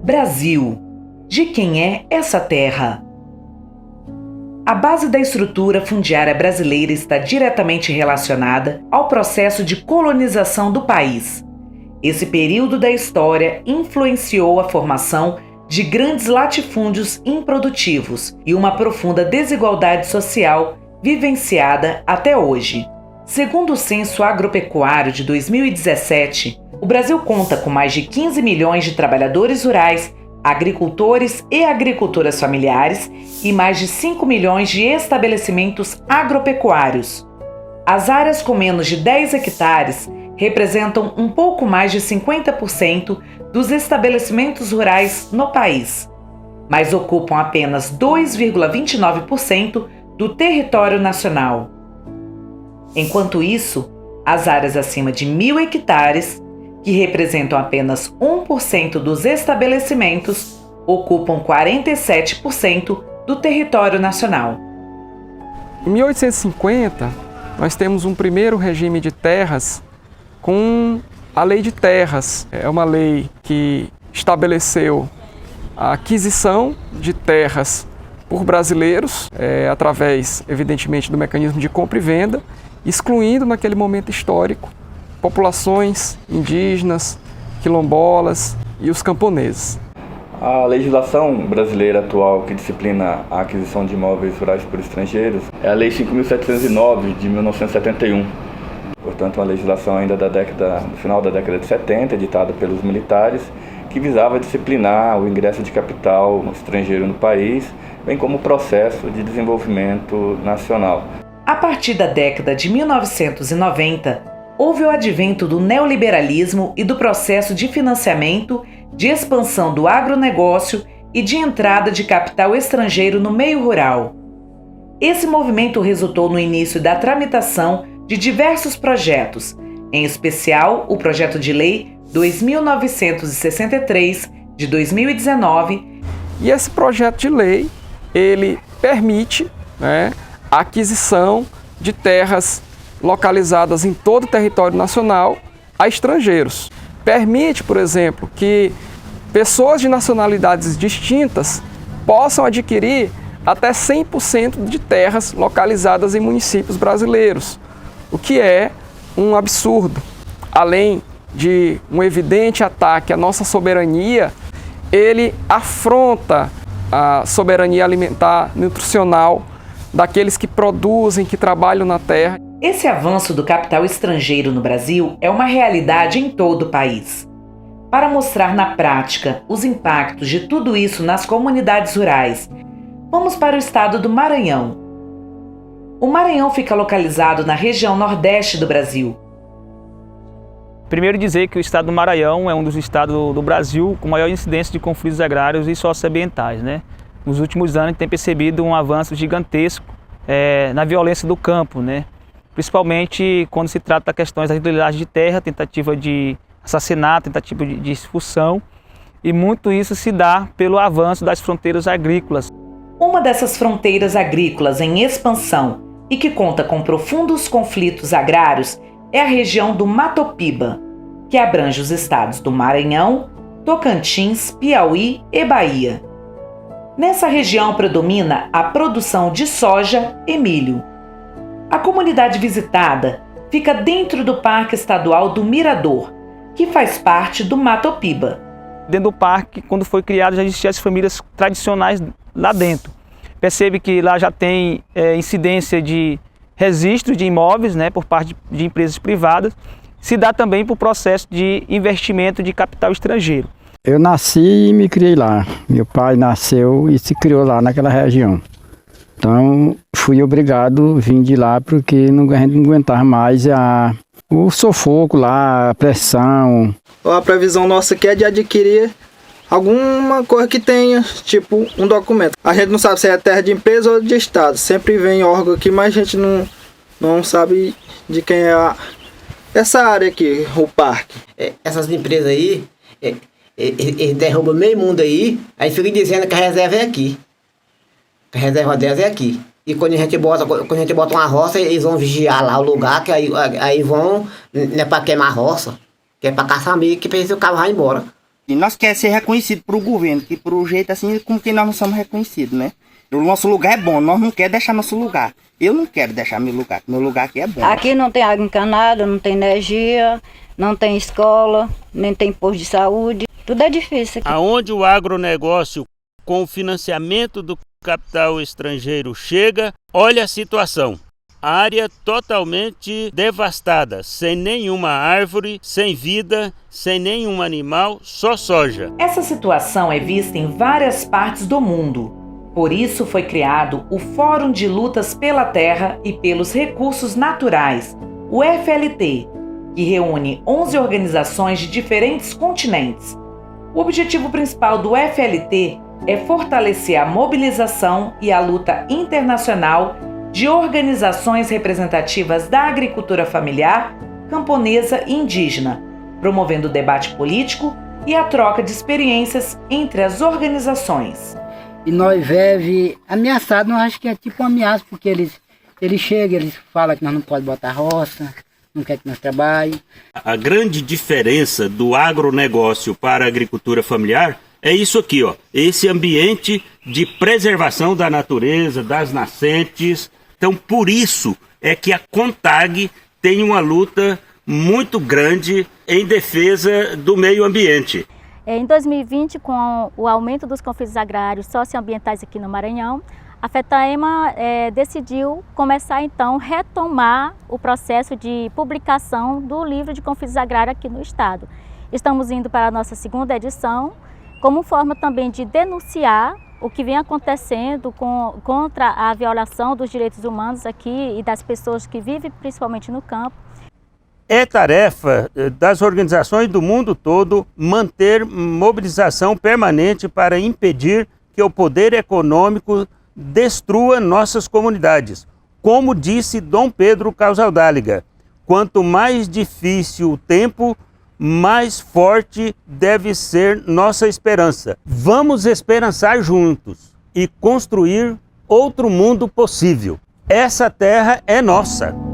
Brasil. De quem é essa terra? A base da estrutura fundiária brasileira está diretamente relacionada ao processo de colonização do país. Esse período da história influenciou a formação de grandes latifúndios improdutivos e uma profunda desigualdade social vivenciada até hoje. Segundo o Censo Agropecuário de 2017, o Brasil conta com mais de 15 milhões de trabalhadores rurais, agricultores e agricultoras familiares e mais de 5 milhões de estabelecimentos agropecuários. As áreas com menos de 10 hectares representam um pouco mais de 50% dos estabelecimentos rurais no país, mas ocupam apenas 2,29% do território nacional. Enquanto isso, as áreas acima de 1.000 hectares, que representam apenas 1% dos estabelecimentos, ocupam 47% do território nacional. Em 1850, nós temos um primeiro regime de terras com a Lei de Terras. É uma lei que estabeleceu a aquisição de terras por brasileiros, através, evidentemente, do mecanismo de compra e venda, excluindo naquele momento histórico populações indígenas, quilombolas e os camponeses. A legislação brasileira atual que disciplina a aquisição de imóveis rurais por estrangeiros é a Lei 5.709 de 1971. Portanto, uma legislação ainda do final da década de 70, editada pelos militares, que visava disciplinar o ingresso de capital estrangeiro no país, bem como o processo de desenvolvimento nacional. A partir da década de 1990, houve o advento do neoliberalismo e do processo de financiamento, de expansão do agronegócio e de entrada de capital estrangeiro no meio rural. Esse movimento resultou no início da tramitação de diversos projetos, em especial o Projeto de Lei 2.963, de 2019. E esse projeto de lei, ele permite, a aquisição de terras localizadas em todo o território nacional a estrangeiros. Permite, por exemplo, que pessoas de nacionalidades distintas possam adquirir até 100% de terras localizadas em municípios brasileiros, o que é um absurdo. Além de um evidente ataque à nossa soberania, ele afronta a soberania alimentar nutricional daqueles que produzem, que trabalham na terra. Esse avanço do capital estrangeiro no Brasil é uma realidade em todo o país. Para mostrar na prática os impactos de tudo isso nas comunidades rurais, vamos para o estado do Maranhão. O Maranhão fica localizado na região nordeste do Brasil. Primeiro dizer que o estado do Maranhão é um dos estados do Brasil com maior incidência de conflitos agrários e socioambientais, Nos últimos anos a gente tem percebido um avanço gigantesco na violência do campo, Principalmente quando se trata de questões da titularidade de terra, tentativa de assassinato, tentativa de expulsão, e muito isso se dá pelo avanço das fronteiras agrícolas. Uma dessas fronteiras agrícolas em expansão e que conta com profundos conflitos agrários é a região do Matopiba, que abrange os estados do Maranhão, Tocantins, Piauí e Bahia. Nessa região predomina a produção de soja e milho. A comunidade visitada fica dentro do Parque Estadual do Mirador, que faz parte do Matopiba. Dentro do parque, quando foi criado, já existiam as famílias tradicionais lá dentro. Percebe que lá já tem incidência de registro de imóveis, por parte de empresas privadas. Se dá também por processo de investimento de capital estrangeiro. Eu nasci e me criei lá. Meu pai nasceu e se criou lá naquela região. Então, fui obrigado a vir de lá porque a gente não aguentava mais o sufoco lá, a pressão. A previsão nossa aqui é de adquirir alguma coisa que tenha, tipo um documento. A gente não sabe se é terra de empresa ou de estado. Sempre vem órgão aqui, mas a gente não sabe de quem é essa área aqui, o parque. Essas empresas aí, eles derrubam meio mundo aí fica dizendo que a reserva é aqui. A reserva delas é aqui. E quando a gente bota uma roça, eles vão vigiar lá o lugar, que aí vão, não é para queimar a roça, que é para caçar amigo, que precisa o carro vai embora. E nós queremos ser reconhecidos para o governo, que por um jeito assim, como que nós não somos reconhecidos, né? O nosso lugar é bom, nós não queremos deixar nosso lugar. Eu não quero deixar meu lugar aqui é bom. Aqui não tem água encanada, não tem energia, não tem escola, nem tem posto de saúde. Tudo é difícil aqui. Aonde o agronegócio, com o financiamento do capital estrangeiro, chega, olha a situação. Área totalmente devastada, sem nenhuma árvore, sem vida, sem nenhum animal, só soja. Essa situação é vista em várias partes do mundo. Por isso foi criado o Fórum de Lutas pela Terra e pelos Recursos Naturais, o FLT, que reúne 11 organizações de diferentes continentes. O objetivo principal do FLT é fortalecer a mobilização e a luta internacional de organizações representativas da agricultura familiar, camponesa e indígena, promovendo o debate político e a troca de experiências entre as organizações. E nós vivemos ameaçados, nós acho que é tipo uma ameaça, porque eles chegam, eles falam que nós não podemos botar roça, não quer que nós trabalhemos. A grande diferença do agronegócio para a agricultura familiar é isso aqui, ó, esse ambiente de preservação da natureza, das nascentes. Então, por isso é que a CONTAG tem uma luta muito grande em defesa do meio ambiente. Em 2020, com o aumento dos conflitos agrários socioambientais aqui no Maranhão, a FETAEMA decidiu começar então a retomar o processo de publicação do livro de conflitos agrários aqui no estado. Estamos indo para a nossa segunda edição, como forma também de denunciar o que vem acontecendo contra a violação dos direitos humanos aqui e das pessoas que vivem principalmente no campo. É tarefa das organizações do mundo todo manter mobilização permanente para impedir que o poder econômico destrua nossas comunidades. Como disse Dom Pedro Casaldáliga, quanto mais difícil o tempo, mais forte deve ser nossa esperança. Vamos esperançar juntos e construir outro mundo possível. Essa terra é nossa.